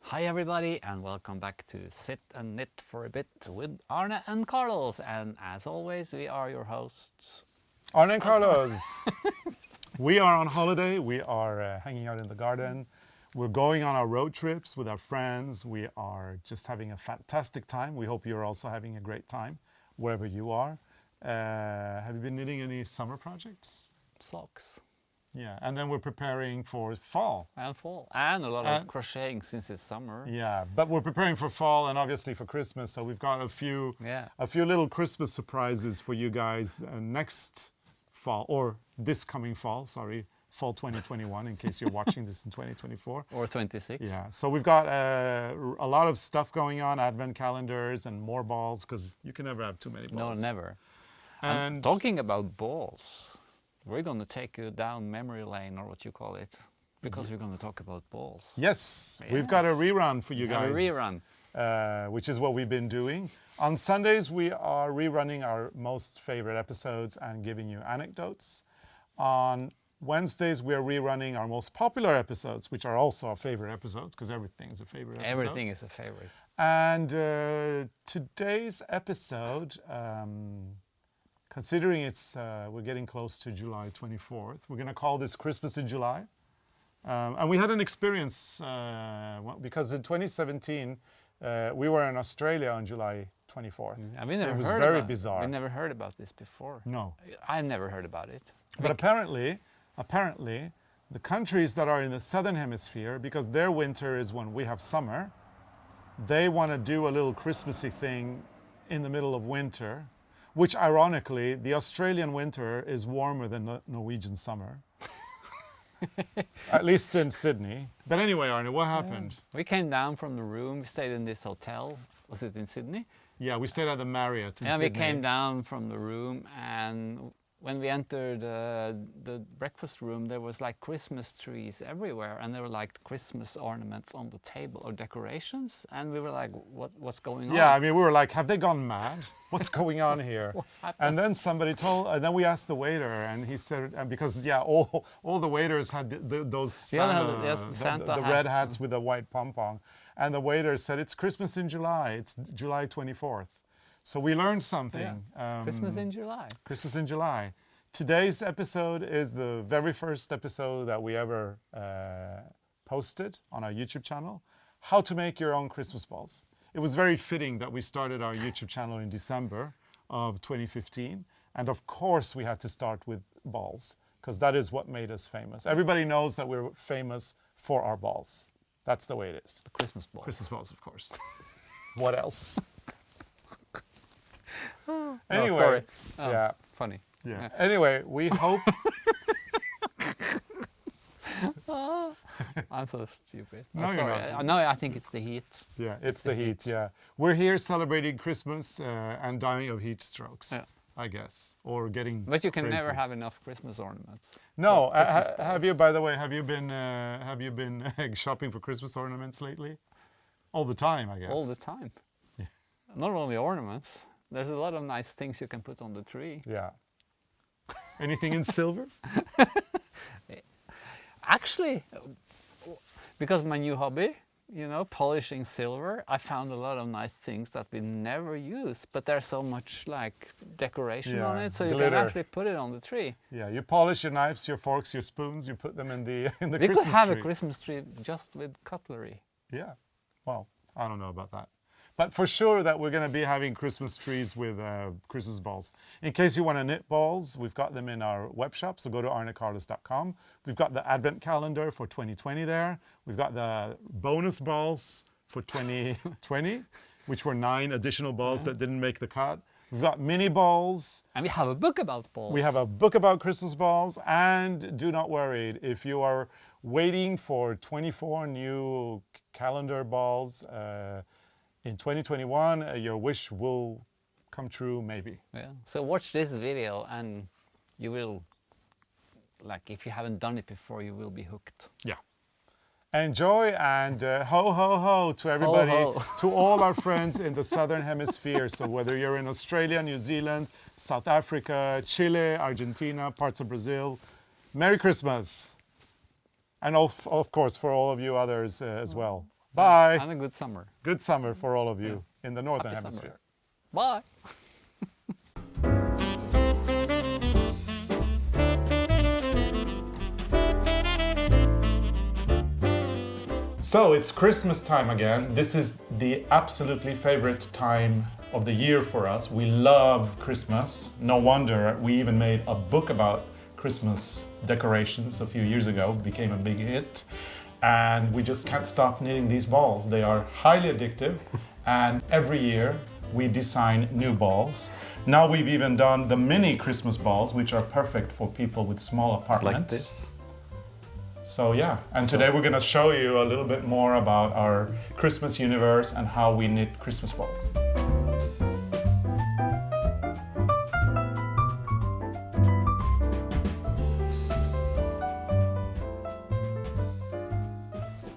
Hi everybody and welcome back to Sit and Knit for a Bit with Arne and Carlos, and as always we are your hosts. Arne and Carlos. We are on holiday. We are hanging out in the garden. We're going on our road trips with our friends. We are just having a fantastic time. We hope you're also having a great time wherever you are. Have you been knitting any summer projects? Socks Yeah, and then we're preparing for fall. and fall and a lot of crocheting since it's summer. Yeah, but we're preparing for fall and obviously for Christmas. So we've got a few little Christmas surprises for you guys next fall, or this coming fall. Sorry, fall 2021. In case you're watching this in 2024 or 26. Yeah. So we've got a lot of stuff going on, advent calendars and more balls, because you can never have too many No, balls. never. And talking about balls, we're going to take you down memory lane, or what you call it, because we're going to talk about balls. yes, we've got a rerun for you guys. A rerun. Which is what we've been doing. On Sundays, we are rerunning our most favorite episodes and giving you anecdotes. On Wednesdays, we are rerunning our most popular episodes, which are also our favorite episodes, because everything is a favorite episode. Everything is a favorite. And today's episode, considering we're getting close to July 24th, we're going to call this Christmas in July. And we had an experience because in 2017, we were in Australia on July 24th. And we never It was heard very about, bizarre. We never heard about this before. No. I never heard about it. But apparently, the countries that are in the southern hemisphere, because their winter is when we have summer, they want to do a little Christmassy thing in the middle of winter, which ironically, the Australian winter is warmer than the Norwegian summer. At least in Sydney. But anyway, Arne, what happened? We came down from the room. We stayed in this hotel. Was it in Sydney? Yeah, we stayed at the Marriott in Yeah, Sydney. we came down from the room, and when we entered the breakfast room, there was like Christmas trees everywhere, and there were like Christmas ornaments on the table or decorations, and we were like, what's going on? Yeah, I mean, we were like, have they gone mad? What's going on here? What's happening? And then and then we asked the waiter, and he said, because all the waiters had those Santa, the red hats with the white pom-pom, and the waiter said, it's Christmas in July. It's July 24th. So we learned something. Yeah. Christmas in July. Christmas in July. Today's episode is the very first episode that we ever posted on our YouTube channel. How to make your own Christmas balls. It was very fitting that we started our YouTube channel in December of 2015. And of course we had to start with balls, because that is what made us famous. Everybody knows that we're famous for our balls. That's the way it is. The Christmas ball. Christmas balls, of course. What else? Anyway. Anyway, Sorry. Oh, yeah. Funny. Yeah. Anyway, we hope. I'm so stupid. No, you're sorry. not. No, I think it's the heat. Yeah, it's the heat. Yeah, we're here celebrating Christmas and dying of heat strokes. Yeah. I guess, or getting. But you can crazy. never have enough Christmas ornaments. No, Christmas have you? By the way, have you been shopping for Christmas ornaments lately? All the time, I guess. All the time. Yeah. Not only ornaments. There's a lot of nice things you can put on the tree. Yeah. Anything in silver? Actually, because my new hobby, polishing silver, I found a lot of nice things that we never use, but there's so much like decoration on it, so you glitter. can actually put it on the tree. Yeah, you polish your knives, your forks, your spoons. You put them in the We Christmas could have tree. a Christmas tree just with cutlery. Yeah. Well, I don't know about that. But for sure that we're going to be having Christmas trees with Christmas balls. In case you want to knit balls, we've got them in our web shop. So go to arnecarlos.com. We've got the advent calendar for 2020 there. We've got the bonus balls for 2020, which were 9 additional balls that didn't make the cut. We've got mini balls. And we have a book about balls. We have a book about Christmas balls. And do not worry, if you are waiting for 24 new calendar balls, in 2021, your wish will come true, maybe. Yeah. So watch this video and you will, like, if you haven't done it before, you will be hooked. Yeah. Enjoy and ho, ho, ho to everybody, Ho, ho. to all our friends in the Southern Hemisphere. So whether you're in Australia, New Zealand, South Africa, Chile, Argentina, parts of Brazil, Merry Christmas. And of course, for all of you others as well. Bye. And a good summer. Good summer for all of you in the Northern Happy Hemisphere. summer. Bye. So it's Christmas time again. This is the absolutely favorite time of the year for us. We love Christmas. No wonder we even made a book about Christmas decorations a few years ago. It became a big hit. And we just can't stop knitting these balls. They are highly addictive. And every year we design new balls. Now we've even done the mini Christmas balls, which are perfect for people with small apartments. Like this. So yeah, and today we're gonna show you a little bit more about our Christmas universe and how we knit Christmas balls.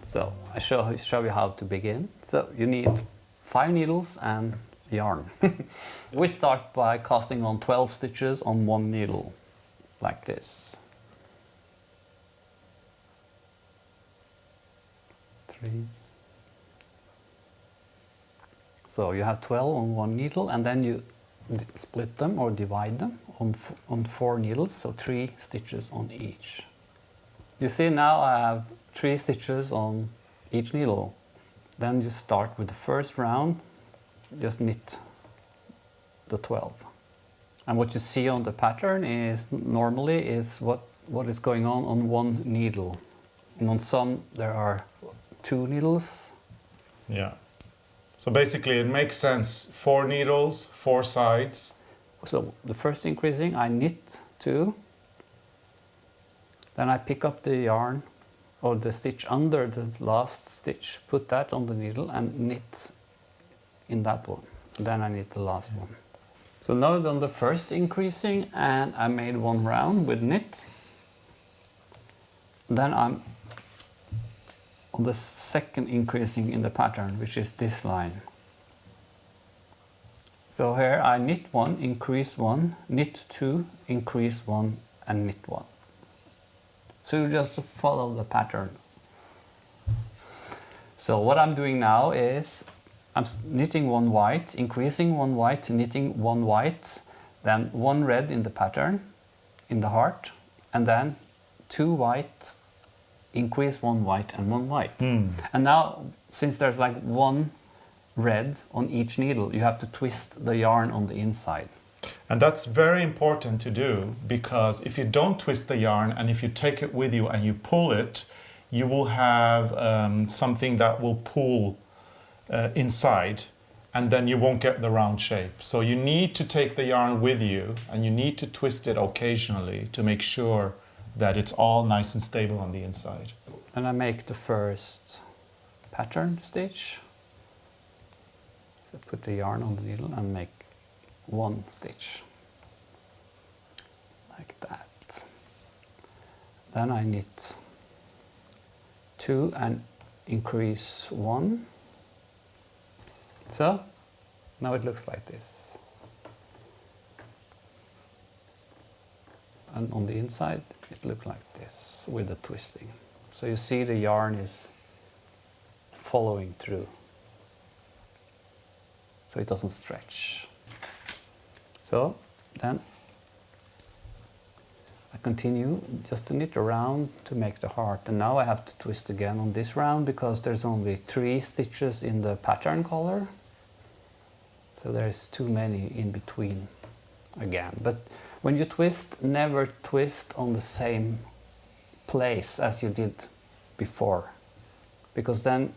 So I show you how to begin. So you need 5 needles and yarn. We start by casting on 12 stitches on 1 needle, like this. 3. So you have 12 on 1 needle, and then you split them or divide them on 4 needles, so 3 stitches on each. You see now I have 3 stitches on each needle. Then you start with the first round, just knit the 12. And what you see on the pattern is normally what is going on 1 needle. And on some there are 2 needles. Yeah. So basically it makes sense. 4 needles, 4 sides. So the first increasing, I knit 2. Then I pick up the yarn or the stitch under the last stitch, put that on the needle and knit in that one. Then I knit the last one. So now I've done the first increasing and I made 1 round with knit. Then I'm on the second increasing in the pattern, which is this line. So here I knit 1, increase 1, knit 2, increase 1 and knit 1. So you just follow the pattern. So what I'm doing now is I'm knitting 1 white, increasing 1 white, knitting 1 white, then 1 red in the pattern, in the heart, and then 2 white, increase 1 white and 1 white. And now, since there's like 1 red on each needle, you have to twist the yarn on the inside. And that's very important to do, because if you don't twist the yarn and if you take it with you and you pull it, you will have something that will pull inside, and then you won't get the round shape. So you need to take the yarn with you and you need to twist it occasionally to make sure that it's all nice and stable on the inside. And I make the first pattern stitch. So put the yarn on the needle and make 1 stitch, like that. Then I knit 2 and increase 1. So now it looks like this. And on the inside it looks like this with the twisting. So you see the yarn is following through, so it doesn't stretch. So then I continue just to knit around to make the heart, and now I have to twist again on this round because there's only 3 stitches in the pattern color, so there's too many in between again. But when you twist, never twist on the same place as you did before, because then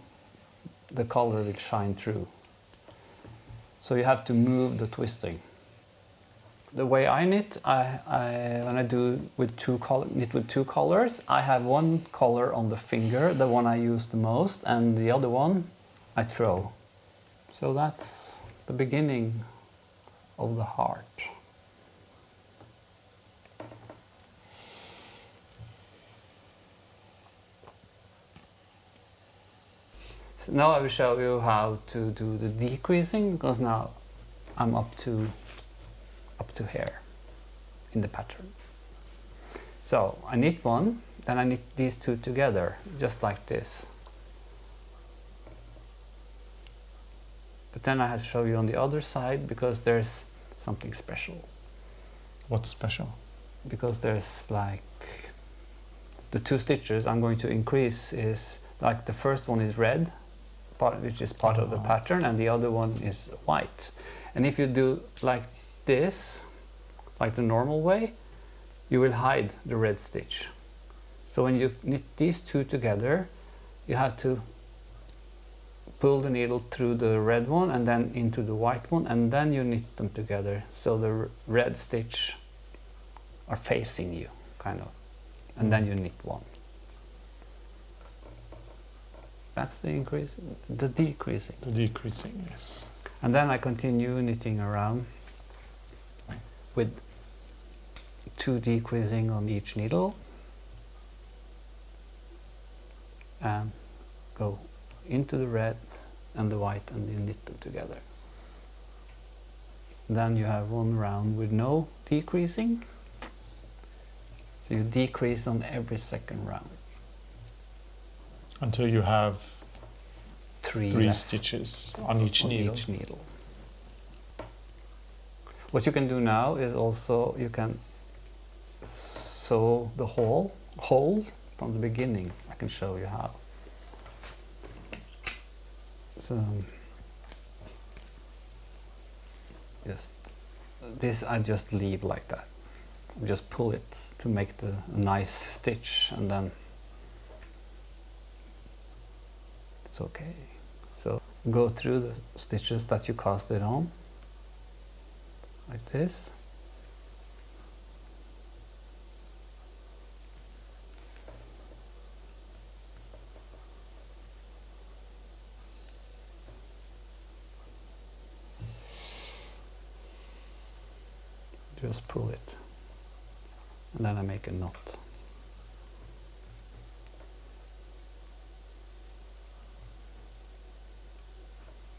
the color will shine through. So you have to move the twisting. The way I knit, when I do with knit with 2 colors, I have 1 color on the finger, the one I use the most, and the other one I throw. So that's the beginning of the heart. So now I will show you how to do the decreasing, because now I'm up to here in the pattern. So I knit 1, then I knit these 2 together, just like this. But then I have to show you on the other side because there's something special. What's special? Because there's like the 2 stitches I'm going to increase is like the first one is red, which is part of the pattern, and the other one is white. And if you do like this, like the normal way, you will hide the red stitch. So when you knit these 2 together, you have to pull the needle through the red one and then into the white one, and then you knit them together so the red stitch are facing you, kind of, and then you knit one. That's the decreasing. The decreasing, yes. And then I continue knitting around with 2 decreasing on each needle and go into the red and the white and you knit them together. Then you have 1 round with no decreasing. So you decrease on every second round. Until you have 3 3 left stitches on each needle. What you can do now is also you can sew the hole from the beginning. I can show you how. So this I just leave like that. Just pull it to make the nice stitch, and then it's okay. So go through the stitches that you casted on like this. Just pull it, and then I make a knot.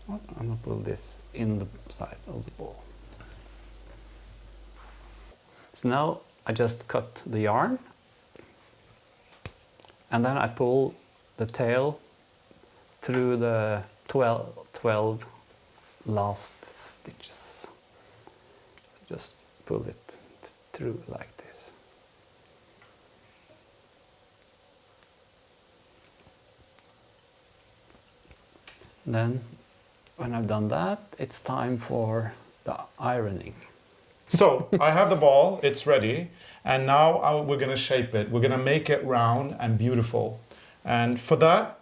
I'm gonna pull this in the side of the ball. So now I just cut the yarn, and then I pull the tail through the 12 last stitches. Just pull it through like this. Then when I've done that, it's time for the ironing. So I have the ball, it's ready, and now we're going to shape it. We're going to make it round and beautiful. And for that,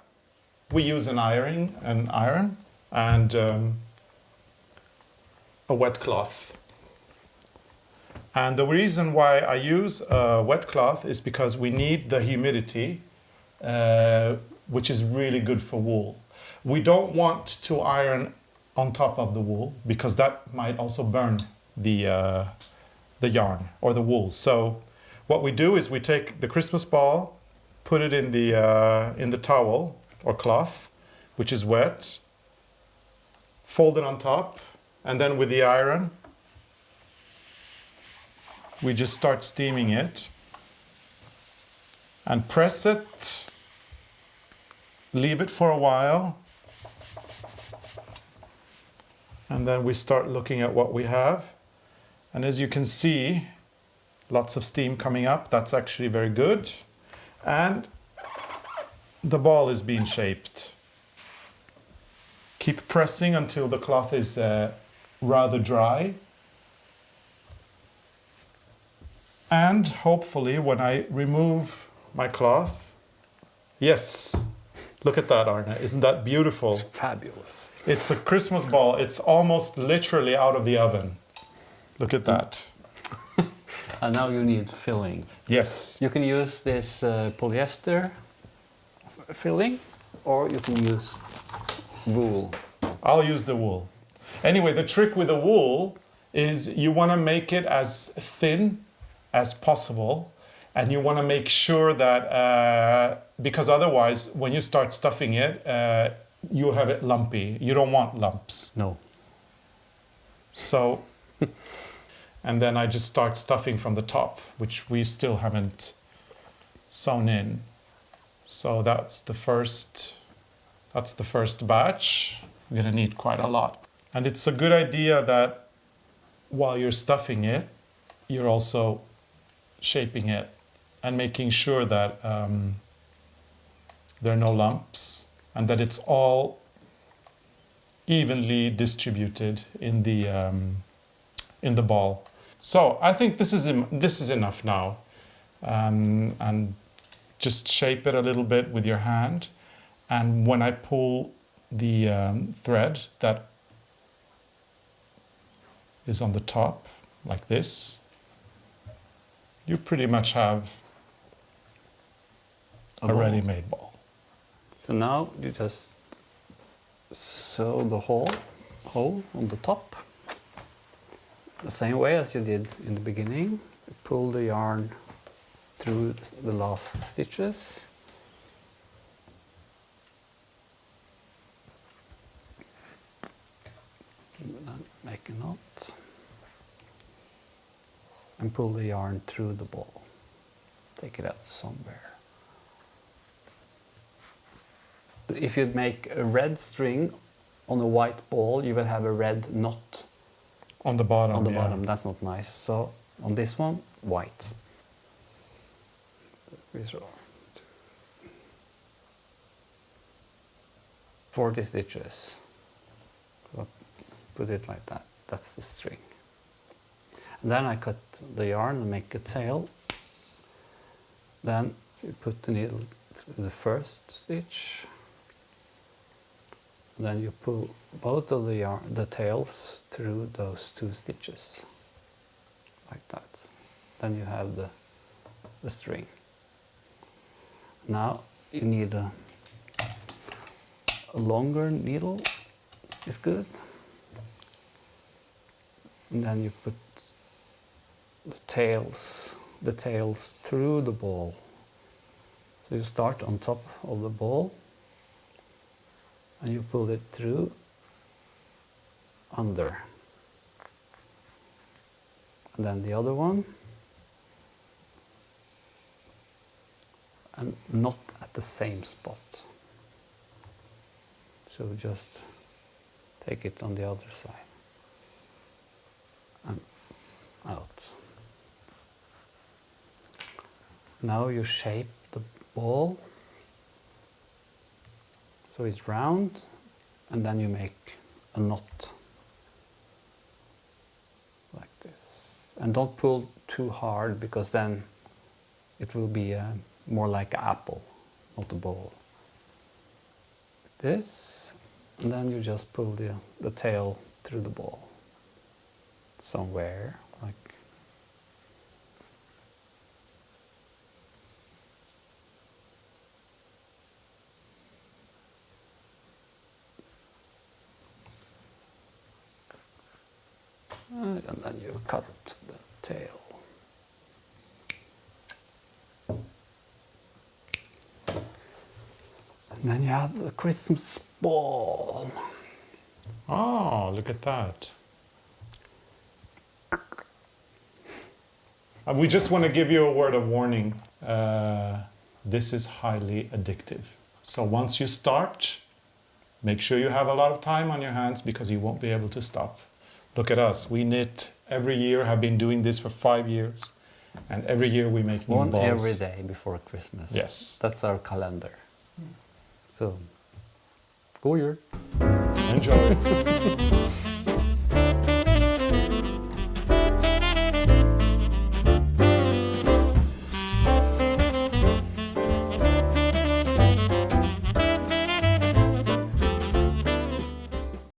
we use an iron and a wet cloth. And the reason why I use a wet cloth is because we need the humidity, which is really good for wool. We don't want to iron on top of the wool because that might also burn the yarn or the wool. So what we do is we take the Christmas ball, put it in the towel or cloth, which is wet, fold it on top, and then with the iron, we just start steaming it and press it, leave it for a while, and then we start looking at what we have. And as you can see, lots of steam coming up. That's actually very good. And the ball is being shaped. Keep pressing until the cloth is rather dry. And hopefully when I remove my cloth, yes, look at that, Arne. Isn't that beautiful? It's fabulous. It's a Christmas ball. It's almost literally out of the oven. Look at that. And now you need filling. Yes. You can use this polyester filling, or you can use wool. I'll use the wool. Anyway, the trick with the wool is you want to make it as thin as possible, and you want to make sure that, because otherwise when you start stuffing it, you have it lumpy. You don't want lumps. No. So, and then I just start stuffing from the top, which we still haven't sewn in. So that's the first batch. We're gonna need quite a lot. And it's a good idea that while you're stuffing it, you're also shaping it and making sure that there are no lumps and that it's all evenly distributed in the ball. So I think this is enough now, and just shape it a little bit with your hand. And when I pull the thread that is on the top, like this, you pretty much have a ready-made ball. So now you just sew the hole on the top, the same way as you did in the beginning. Pull the yarn through the last stitches. Make a knot and pull the yarn through the ball. Take it out somewhere. If you make a red string on a white ball, you will have a red knot On the bottom. on the bottom. That's not nice. So on this one, white. 40 stitches. So put it like that. That's the string. And then I cut the yarn and make a tail. Then you put the needle through the first stitch. Then you pull both of the tails through those 2 stitches, like that. Then you have the string. Now you need a longer needle, is good. And then you put the tails through the ball. So you start on top of the ball and you pull it through under. And then the other one. And not at the same spot. So just take it on the other side. And out. Now you shape the ball so it's round, and then you make a knot like this. And don't pull too hard, because then it will be more like an apple, not a ball. This, and then you just pull the tail through the ball somewhere, like. And then you cut the tail. And then you have the Christmas ball. Oh, look at that. We just want to give you a word of warning. This is highly addictive. So once you start, make sure you have a lot of time on your hands, because you won't be able to stop. Look at us. We knit every year, have been doing this for 5 years. And every year we make new balls. One every day before Christmas. Yes. That's our calendar. So, god jul. Enjoy.